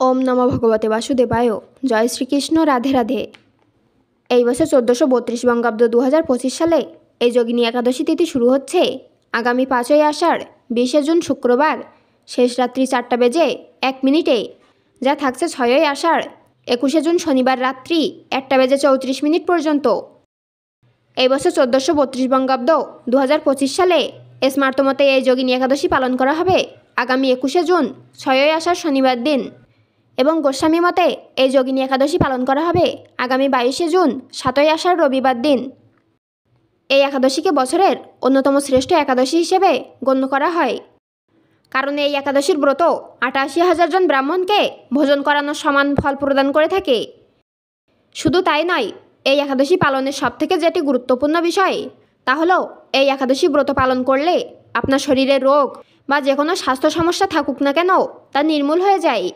ওম নমো ভগবতে বাসুদেবায়। জয় শ্রীকৃষ্ণ। রাধে রাধে। এই বছর 1432 বঙ্গাব্দ 2025 সালে এই যোগিনী একাদশী তিথি শুরু হচ্ছে আগামী 5ই আষাঢ় 20শে জুন শুক্রবার শেষ রাত্রি 4টা বেজে 1 মিনিটে, যা থাকছে 6ই আষাঢ় 21শে জুন শনিবার রাত্রি 1টা বেজে 34 মিনিট পর্যন্ত। এই বছর 1432 বঙ্গাব্দ 2025 সালে স্মার্তমতে এই যোগিনী একাদশী পালন করা হবে আগামী 21শে জুন 6ই আষাঢ় শনিবার দিন, এবং গোস্বামী মতে এই যোগিনী একাদশী পালন করা হবে আগামী 22শে জুন 7ই আষাঢ় রবিবার দিন। এই একাদশীকে বছরের অন্যতম শ্রেষ্ঠ একাদশী হিসেবে গণ্য করা হয়, কারণ এই একাদশীর ব্রত 88,000 জন ব্রাহ্মণকে ভোজন করানোর সমান ফল প্রদান করে থাকে। শুধু তাই নয়, এই একাদশী পালনের সবথেকে যেটি গুরুত্বপূর্ণ বিষয় তা হলো এই একাদশী ব্রত পালন করলে আপনার শরীরে রোগ বা যে কোনো স্বাস্থ্য সমস্যা থাকুক না কেন তা নির্মূল হয়ে যায়।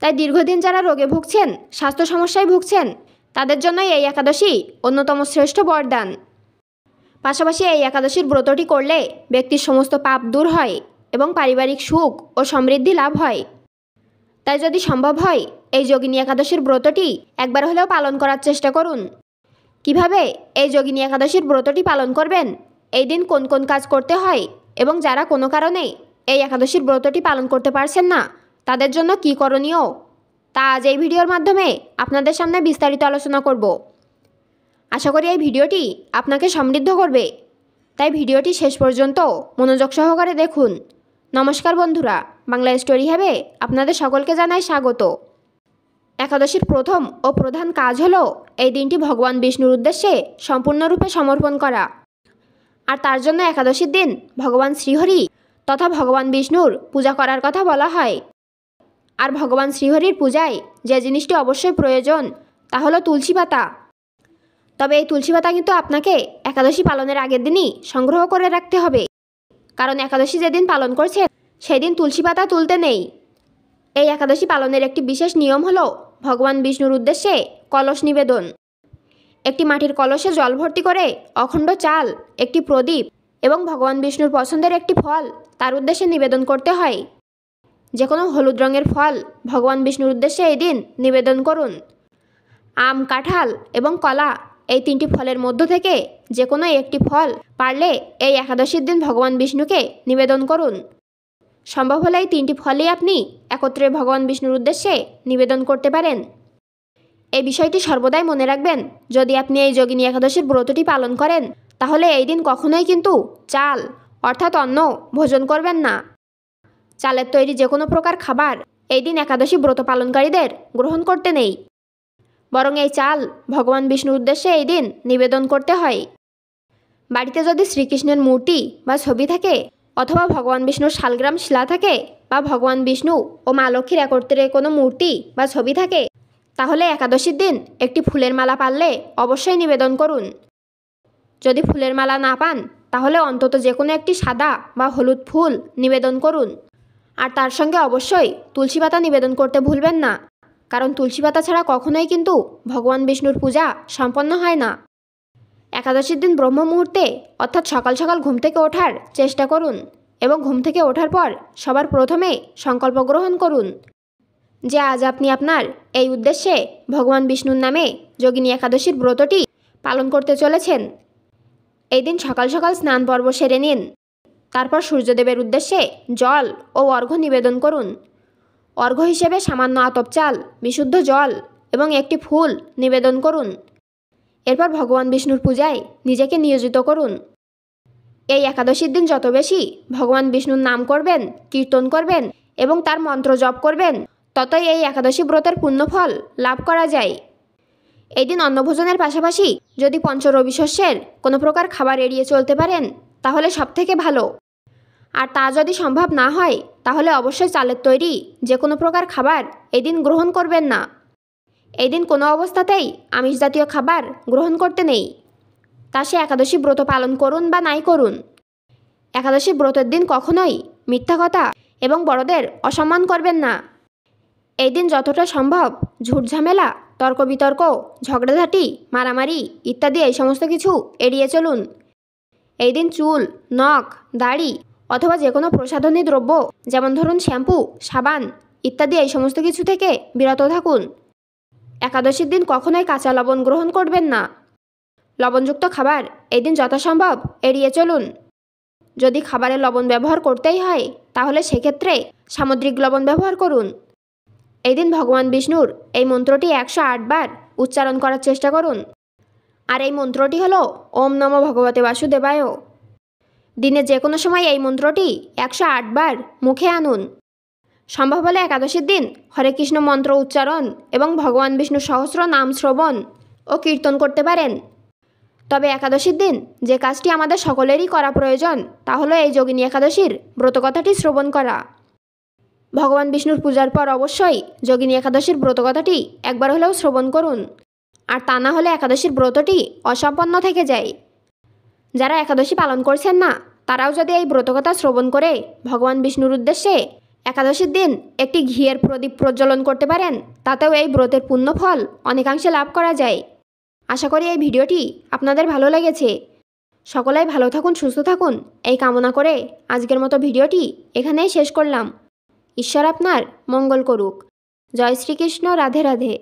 তাই দীর্ঘদিন যারা রোগে ভুগছেন, স্বাস্থ্য সমস্যায় ভুগছেন, তাদের জন্যই এই একাদশী অন্যতম শ্রেষ্ঠ বরদান। পাশাপাশি এই একাদশীর ব্রতটি করলে ব্যক্তির সমস্ত পাপ দূর হয় এবং পারিবারিক সুখ ও সমৃদ্ধি লাভ হয়। তাই যদি সম্ভব হয় এই যোগিনী একাদশীর ব্রতটি একবার হলেও পালন করার চেষ্টা করুন। কিভাবে এই যোগিনী একাদশীর ব্রতটি পালন করবেন, এই দিন কোন কোন কাজ করতে হয়, এবং যারা কোনো কারণে এই একাদশীর ব্রতটি পালন করতে পারছেন না তাদের জন্য কী করণীয়, তা আজ এই ভিডিওর মাধ্যমে আপনাদের সামনে বিস্তারিত আলোচনা করব। আশা করি এই ভিডিওটি আপনাকে সমৃদ্ধ করবে, তাই ভিডিওটি শেষ পর্যন্ত মনোযোগ সহকারে দেখুন। নমস্কার বন্ধুরা, বাংলা স্টোরি হ্যাবে আপনাদের সকলকে জানাই স্বাগত। একাদশীর প্রথম ও প্রধান কাজ হলো এই দিনটি ভগবান বিষ্ণুর উদ্দেশ্যে সম্পূর্ণরূপে সমর্পণ করা, আর তার জন্য একাদশীর দিন ভগবান শ্রীহরি তথা ভগবান বিষ্ণুর পূজা করার কথা বলা হয়। আর ভগবান শ্রীহরির পূজায় যে জিনিসটি অবশ্যই প্রয়োজন তা হলো তুলসী পাতা। তবে এই তুলসী পাতা কিন্তু আপনাকে একাদশী পালনের আগের দিনই সংগ্রহ করে রাখতে হবে, কারণ একাদশী যেদিন পালন করছেন সেই দিন তুলসী পাতা তুলতে নেই। এই একাদশী পালনের একটি বিশেষ নিয়ম হলো ভগবান বিষ্ণুর উদ্দেশ্যে কলস নিবেদন। একটি মাটির কলসে জল ভর্তি করে অখণ্ড চাল, একটি প্রদীপ এবং ভগবান বিষ্ণুর পছন্দের একটি ফল তার উদ্দেশ্যে নিবেদন করতে হয়। যে কোনো হলুদ রঙের ফল ভগবান বিষ্ণুর উদ্দেশ্যে এই দিন নিবেদন করুন। আম, কাঁঠাল এবং কলা, এই 3টি ফলের মধ্য থেকে যে কোনো একটি ফল পারলে এই একাদশীর দিন ভগবান বিষ্ণুকে নিবেদন করুন। সম্ভব হলে এই 3টি ফলই আপনি একত্রে ভগবান বিষ্ণুর উদ্দেশ্যে নিবেদন করতে পারেন। এই বিষয়টি সর্বদাই মনে রাখবেন, যদি আপনি এই যোগিনী একাদশীর ব্রতটি পালন করেন তাহলে এই দিন কখনোই কিন্তু চাল অর্থাৎ অন্ন ভোজন করবেন না। চালের তৈরি যে কোনো প্রকার খাবার এই দিন একাদশী ব্রত পালনকারীদের গ্রহণ করতে নেই, বরং এই চাল ভগবান বিষ্ণুর উদ্দেশ্যে এই দিন নিবেদন করতে হয়। বাড়িতে যদি শ্রীকৃষ্ণের মূর্তি বা ছবি থাকে, অথবা ভগবান বিষ্ণুর শালগ্রাম শিলা থাকে, বা ভগবান বিষ্ণু ও মা লক্ষ্মীর একত্রে কোনো মূর্তি বা ছবি থাকে, তাহলে একাদশীর দিন একটি ফুলের মালা পারলে অবশ্যই নিবেদন করুন। যদি ফুলের মালা না পান তাহলে অন্তত যে কোনো একটি সাদা বা হলুদ ফুল নিবেদন করুন, আর তার সঙ্গে অবশ্যই তুলসী পাতা নিবেদন করতে ভুলবেন না, কারণ তুলসী পাতা ছাড়া কখনোই কিন্তু ভগবান বিষ্ণুর পূজা সম্পন্ন হয় না। একাদশীর দিন ব্রহ্ম মুহূর্তে অর্থাৎ সকাল সকাল ঘুম থেকে ওঠার চেষ্টা করুন, এবং ঘুম থেকে ওঠার পর সবার প্রথমে সংকল্প গ্রহণ করুন যে আজ আপনি আপনার এই উদ্দেশ্যে ভগবান বিষ্ণুর নামে যোগিনী একাদশীর ব্রতটি পালন করতে চলেছেন। এই দিন সকাল সকাল স্নান পর্ব সেরে নিন। তারপর সূর্যদেবের উদ্দেশ্যে জল ও অর্ঘ্য নিবেদন করুন। অর্ঘ্য হিসেবে সামান্য আতপ চাল, বিশুদ্ধ জল এবং একটি ফুল নিবেদন করুন। এরপর ভগবান বিষ্ণুর পূজায় নিজেকে নিয়োজিত করুন। এই একাদশীর দিন যত বেশি ভগবান বিষ্ণুর নাম করবেন, কীর্তন করবেন এবং তার মন্ত্র জপ করবেন, ততই এই একাদশী ব্রতের পুণ্যফল লাভ করা যায়। এই দিন অন্নভোজনের পাশাপাশি যদি পঞ্চরবি শস্যের কোনো প্রকার খাবার এড়িয়ে চলতে পারেন তাহলে সবথেকে ভালো। আর তা যদি সম্ভব না হয় তাহলে অবশ্যই চালের তৈরি যে কোনো প্রকার খাবার এই দিন গ্রহণ করবেন না। এই দিন কোনো অবস্থাতেই আমিষ জাতীয় খাবার গ্রহণ করতে নেই, তা সে একাদশী ব্রত পালন করুন বা নাই করুন। একাদশী ব্রতের দিন কখনোই মিথ্যা কথা এবং বড়দের অসম্মান করবেন না। এই দিন যতটা সম্ভব ঝুট ঝামেলা, তর্ক বিতর্ক, ঝগড়াঝাটি, মারামারি ইত্যাদি এই সমস্ত কিছু এড়িয়ে চলুন। এই দিন চুল, নখ, দাড়ি অথবা যে কোনো প্রসাধনী দ্রব্য যেমন ধরুন শ্যাম্পু, সাবান ইত্যাদি এই সমস্ত কিছু থেকে বিরত থাকুন। একাদশীর দিন কখনোই কাঁচা লবণ গ্রহণ করবেন না। লবণযুক্ত খাবার এই দিন যথাসম্ভব এড়িয়ে চলুন। যদি খাবারে লবণ ব্যবহার করতেই হয় তাহলে সেক্ষেত্রে সামুদ্রিক লবণ ব্যবহার করুন। এই দিন ভগবান বিষ্ণুর এই মন্ত্রটি 108 বার উচ্চারণ করার চেষ্টা করুন। আর এই মন্ত্রটি হলো ওম নমো ভগবতে বাসুদেবায়। দিনে যে কোনো সময় এই মন্ত্রটি 108 বার মুখে আনুন। সম্ভব হলে একাদশীর দিন হরে কৃষ্ণ মন্ত্র উচ্চারণ এবং ভগবান বিষ্ণু সহস্র নাম শ্রবণ ও কীর্তন করতে পারেন। তবে একাদশীর দিন যে কাজটি আমাদের সকলেরই করা প্রয়োজন তা হলো এই যোগিনী একাদশীর ব্রতকথাটি শ্রবণ করা। ভগবান বিষ্ণুর পূজার পর অবশ্যই যোগিনী একাদশীর ব্রতকথাটি একবার হলেও শ্রবণ করুন, আর তা না হলে একাদশীর ব্রতটি অসম্পন্ন থেকে যায়। যারা একাদশী পালন করছেন না তারাও যদি এই ব্রতকথা শ্রবণ করে ভগবান বিষ্ণুর উদ্দেশ্যে একাদশীর দিন একটি ঘিয়ের প্রদীপ প্রজ্বলন করতে পারেন, তাতেও এই ব্রতের পুণ্যফল অনেকাংশে লাভ করা যায়। আশা করি এই ভিডিওটি আপনাদের ভালো লেগেছে। সকলেই ভালো থাকুন, সুস্থ থাকুন এই কামনা করে আজকের মতো ভিডিওটি এখানেই শেষ করলাম। ঈশ্বর আপনার মঙ্গল করুক। জয় শ্রীকৃষ্ণ। রাধে রাধে।